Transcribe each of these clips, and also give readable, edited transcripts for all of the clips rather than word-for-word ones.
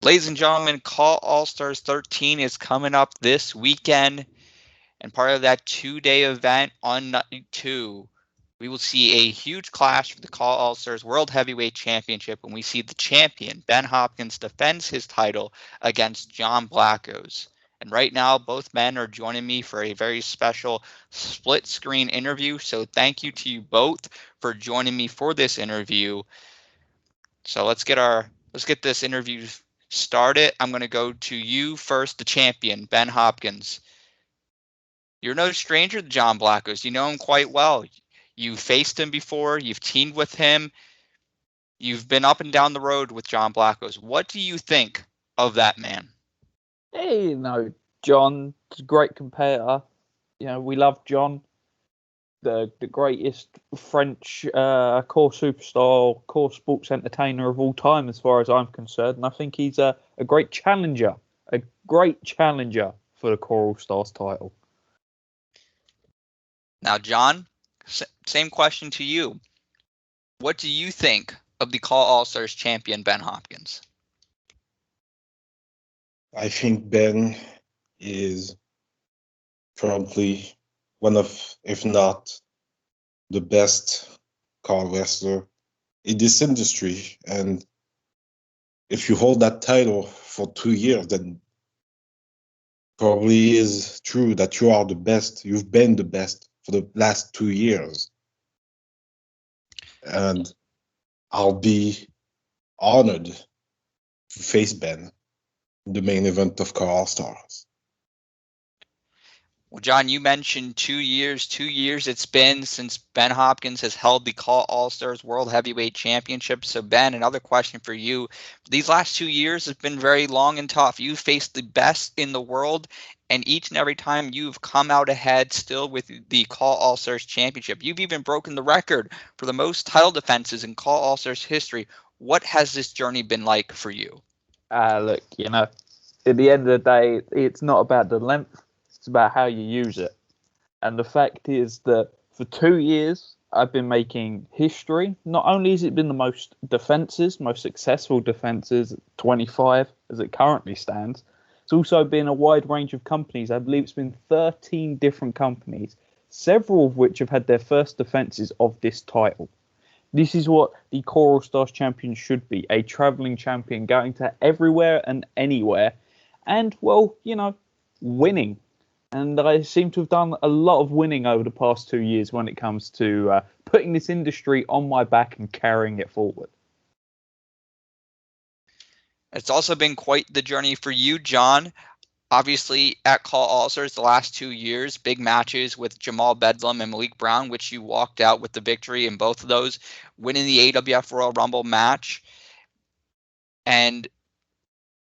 Ladies and gentlemen, CAW All Stars 13 is coming up this weekend, and part of that two-day event on night 2, we will see a huge clash for the CAW All Stars World Heavyweight Championship when we see the champion, Ben Hopkins, defends his title against John Blackos. And right now, both men are joining me for a very special split-screen interview, so thank you to you both for joining me for this interview. So let's get this interview started. I'm going to go to you first, the champion, Ben Hopkins. You're no stranger to John Blackos. You know him quite well. You've faced him before. You've teamed with him. You've been up and down the road with John Blackos. What do you think of that man? Hey, John's a great competitor. We love John, the greatest French core superstar, core sports entertainer of all time, as far as I'm concerned. And I think he's a great challenger for the CAW All Stars title. Now, John, same question to you. What do you think of the CAW All Stars champion, Ben Hopkins? I think Ben is probably one of, if not the best CAW wrestler in this industry. And if you hold that title for 2 years, then probably is true that you are the best. You've been the best for the last 2 years. And I'll be honored to face Ben in the main event of CAW All Stars. Well, John, you mentioned 2 years. 2 years it's been since Ben Hopkins has held the CAW All Stars World Heavyweight Championship. So, Ben, another question for you. These last 2 years have been very long and tough. You've faced the best in the world, and each and every time you've come out ahead still with the CAW All Stars Championship. You've even broken the record for the most title defenses in CAW All Stars history. What has this journey been like for you? Look, at the end of the day, it's not about the length. It's about how you use it. And the fact is that for 2 years, I've been making history. Not only has it been the most successful defenses, 25 as it currently stands, it's also been a wide range of companies. I believe it's been 13 different companies, several of which have had their first defenses of this title. This is what the CAW All Stars champion should be, a traveling champion going to everywhere and anywhere and, winning. And I seem to have done a lot of winning over the past 2 years when it comes to putting this industry on my back and carrying it forward. It's also been quite the journey for you, John. Obviously, at CAW All Stars the last 2 years, big matches with Jamal Bedlam and Malik Brown, which you walked out with the victory in both of those, winning the AWF Royal Rumble match. And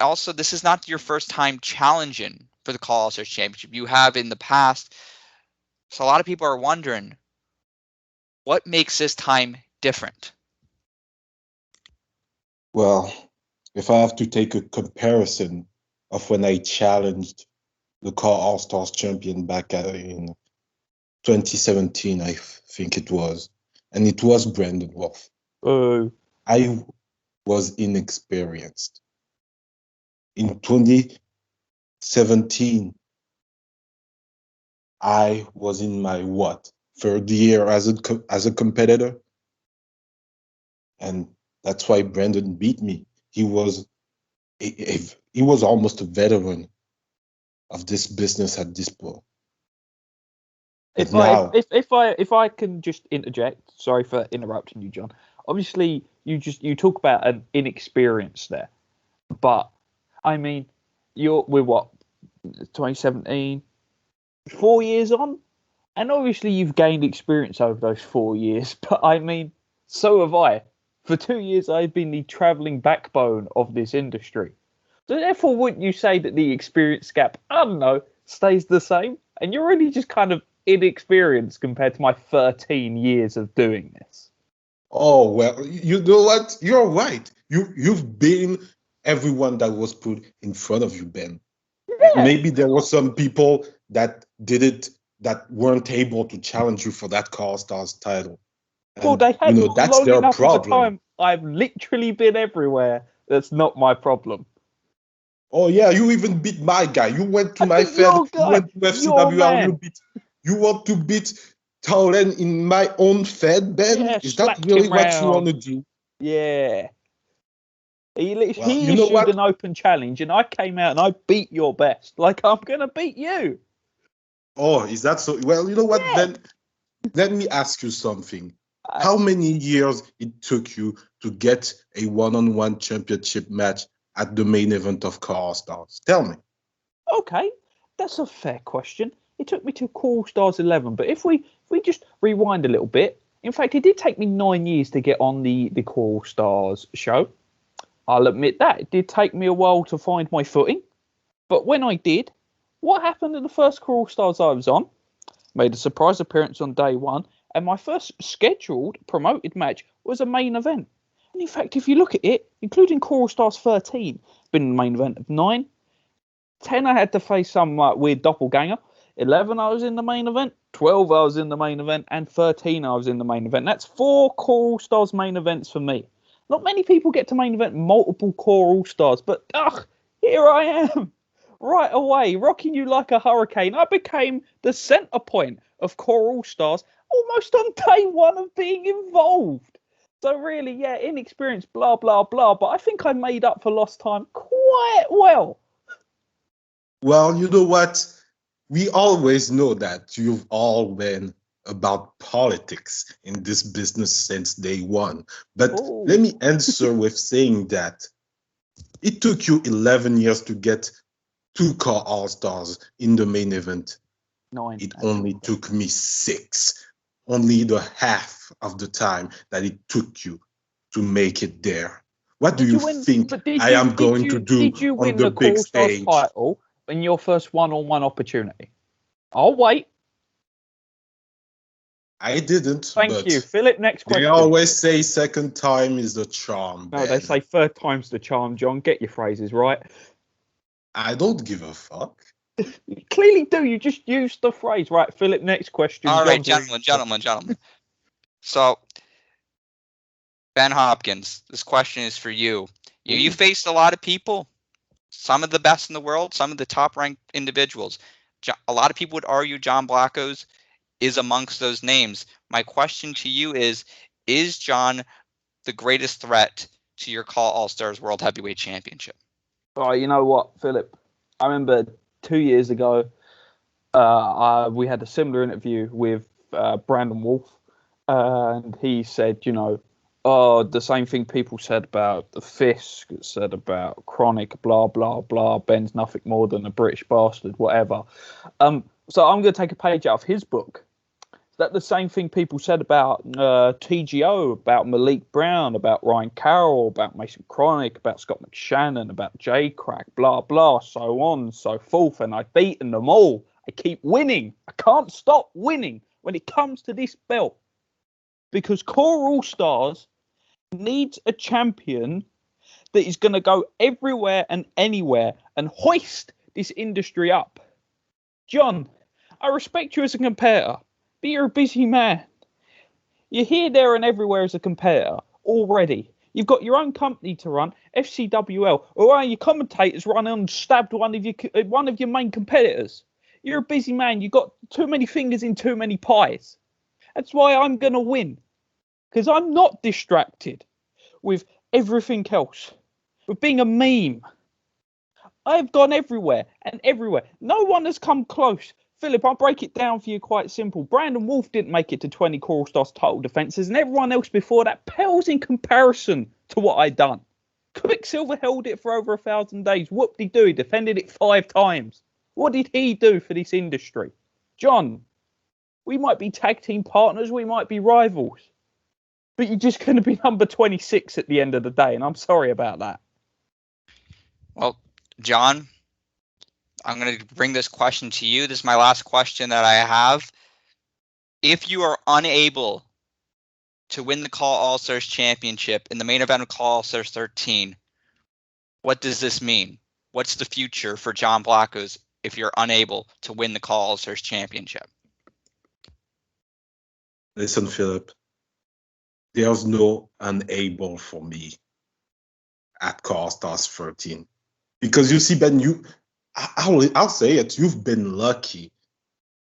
also, this is not your first time challenging for the CAW All Stars Championship. You have in the past. So a lot of people are wondering, what makes this time different? Well, if I have to take a comparison of when I challenged the CAW All Stars champion back in 2017, I think it was, and it was Brandon Wolf. I was inexperienced. In 2017, I was in my third year as a competitor, and that's why Brandon beat me. He was almost a veteran of this business at this point. If I can just interject, sorry for interrupting you, John. Obviously, you talk about an inexperience there, but I mean, we're what, 2017, 4 years on, and obviously you've gained experience over those 4 years. But I mean, so have I. For 2 years, I've been the travelling backbone of this industry. So therefore, wouldn't you say that the experience gap, I don't know, stays the same? And you're really just kind of inexperienced compared to my 13 years of doing this. Oh, well, you know what? You're right. You've been everyone that was put in front of you, Ben. Yeah. Maybe there were some people that weren't able to challenge you for that CAW All Stars title. And, well, they had that's their problem. I've literally been everywhere. That's not my problem. Oh yeah, you even beat my guy. You went to I my beat Fed. your You guy, went to your FCWL. man. You want to beat Taulen in my own Fed, Ben? Yeah, Is that slapped really him what you want round. to do? Yeah. Well, He you know issued what? an open challenge, and I came out and I beat your best. Like, I'm going to beat you. Oh, is that so? Well, you know what? Yeah. Then let me ask you something. I- How many years it took you to get a one-on-one championship match at the main event of CAW All Stars? Tell me. okay, that's a fair question. It took me to CAW All Stars 11, but if we just rewind a little bit, in fact, it did take me 9 years to get on the CAW All Stars show. I'll admit that. It did take me a while to find my footing. But when I did, what happened in the first CAW All Stars I was on? Made a surprise appearance on day one, and my first scheduled promoted match was a main event. And in fact, if you look at it, including CAW All Stars 13, been in the main event of 9. 10, I had to face some weird doppelganger. 11, I was in the main event. 12, I was in the main event. And 13, I was in the main event. That's 4 CAW All Stars main events for me. Not many people get to main event multiple CAW All Stars, but here I am. Right away, rocking you like a hurricane. I became the centre point of CAW All Stars almost on day one of being involved. So really, yeah, inexperienced, blah, blah, blah. But I think I made up for lost time quite well. Well, you know what? We always know that you've all been about politics in this business since day one. But let me answer with saying that it took you 11 years to get 2 CAW All Stars in the main event. 9. It only took me 6. Only the half of the time that it took you to make it there. What do Did you you win? think But did I you am going to do did you on win the the CAW big All Stars stage? title in your first one-on-one opportunity? I'll wait. I didn't, Thank you, but Philip. Next they question. always say second time is the charm, No, they Ben. say third time's the charm, John. Get your phrases right. I don't give a fuck. You clearly do. You just used the phrase, right? Philip. Next question. All right, John's gentlemen. So, Ben Hopkins, this question is for you. You faced a lot of people, some of the best in the world, some of the top-ranked individuals. A lot of people would argue John Blackos is amongst those names. My question to you is John the greatest threat to your CAW All Stars World Heavyweight Championship? Oh, you know what, Philip? I remember 2 years ago, we had a similar interview with Brandon Wolf, and he said, the same thing people said about the Fisk, said about Chronic, blah, blah, blah. Ben's nothing more than a British bastard, whatever. So I'm going to take a page out of his book. Is that the same thing people said about TGO, about Malik Brown, about Ryan Carroll, about Mason Chronic, about Scott McShannon, about J-Crack, blah, blah, so on and so forth. And I've beaten them all. I keep winning. I can't stop winning when it comes to this belt. Because CAW All Stars needs a champion that is going to go everywhere and anywhere and hoist this industry up. John, I respect you as a competitor, but you're a busy man. You're here, there, and everywhere as a competitor already. You've got your own company to run, FCWL, or are your commentators run and stabbed one of your main competitors? You're a busy man. You've got too many fingers in too many pies. That's why I'm going to win. Because I'm not distracted with everything else, with being a meme. I've gone everywhere and everywhere. No one has come close. Philip, I'll break it down for you quite simple. Brandon Wolf didn't make it to 20 CAW All Stars title defenses, and everyone else before that pales in comparison to what I'd done. Quicksilver held it for over 1,000 days. Whoop-de-doo, defended it 5 times. What did he do for this industry? John, we might be tag team partners, we might be rivals, but you're just going to be number 26 at the end of the day, and I'm sorry about that. Well, John, I'm going to bring this question to you. This is my last question that I have. If you are unable to win the CAW All Stars Championship in the main event of CAW All Stars 13, what does this mean? What's the future for John Blackos if you're unable to win the CAW All Stars Championship? Listen, Philip, there's no unable for me at CAW All Stars 13. Because you see, Ben, I'll say it, you've been lucky.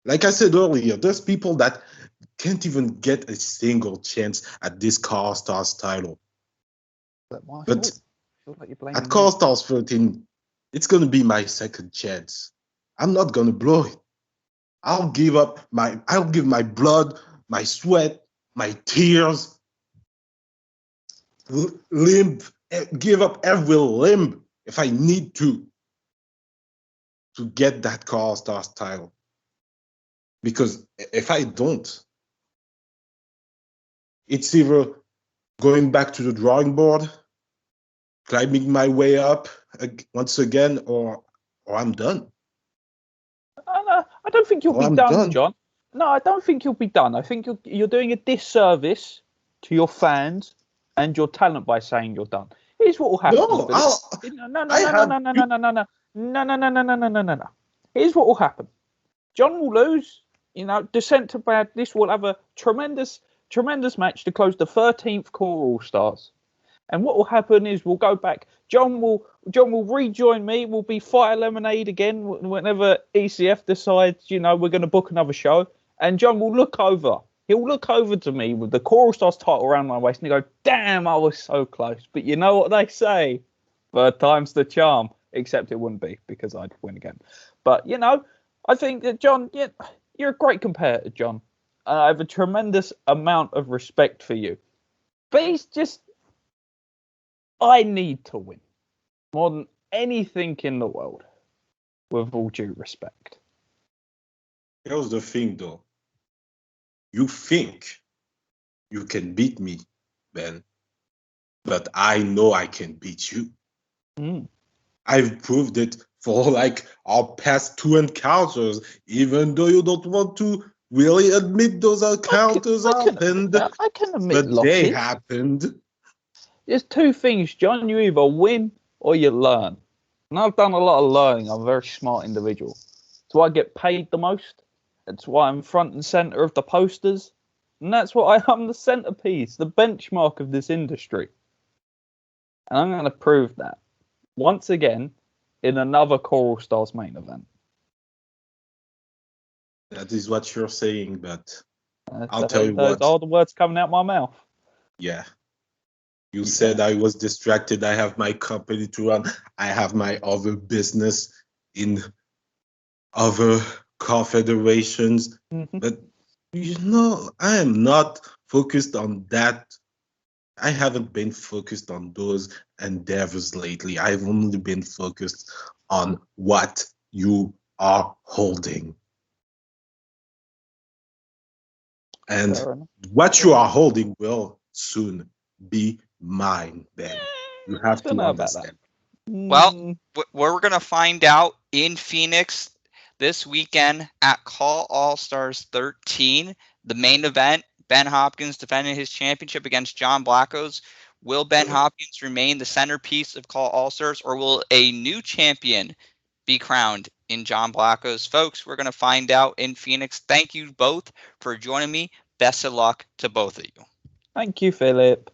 Like I said earlier, there's people that can't even get a single chance at this CAW Stars title. But my But fault. I feel like you're blaming at me. CAW Stars 13, it's going to be my second chance. I'm not going to blow it. I'll give my blood, my sweat, my tears, give up every limb if I need to get that CAW Stars title. Because if I don't, it's either going back to the drawing board, climbing my way up once again, or I'm done. I don't think you'll Or be I'm done, done. John. No, I don't think you'll be done. I think you're doing a disservice to your fans and your talent by saying you're done. Here's what will happen. No, Philip. I have. No. Here's what will happen. John will lose. Descent to Badness will have a tremendous match to close the 13th CAW All Stars. And what will happen is we'll go back. John will rejoin me. We'll be Fire Lemonade again whenever ECF decides, we're going to book another show. And John will look over. He'll look over to me with the CAW All Stars title around my waist and he'll go, damn, I was so close. But you know what they say? Third time's the charm. Except it wouldn't be because I'd win again. But, I think that, John, you're a great competitor, John. I have a tremendous amount of respect for you. But he's just... I need to win more than anything in the world, with all due respect. Here's the thing, though. You think you can beat me, Ben, but I know I can beat you. I've proved it for our past 2 encounters, even though you don't want to really admit those encounters happened. I can admit but losses. They happened. There's two things, John. You either win or you learn. And I've done a lot of learning. I'm a very smart individual. That's why I get paid the most. That's why I'm front and center of the posters. And that's why I'm the centerpiece, the benchmark of this industry. And I'm going to prove that once again in another CAW All Stars main event. That is what you're saying, but I'll tell you Those what. are the words coming out my mouth. Yeah. You said I was distracted. I have my company to run. I have my other business in other confederations. Mm-hmm. But, I am not focused on that. I haven't been focused on those endeavors lately. I've only been focused on what you are holding. And what you are holding will soon be mine, Ben. You have to understand. Well, we're going to find out in Phoenix this weekend at CAW All Stars 13, the main event. Ben Hopkins defending his championship against John Blackos. Will Ben Hopkins remain the centerpiece of CAW All Stars, or will a new champion be crowned in John Blackos? Folks, we're going to find out in Phoenix. Thank you both for joining me. Best of luck to both of you. Thank you, Philip.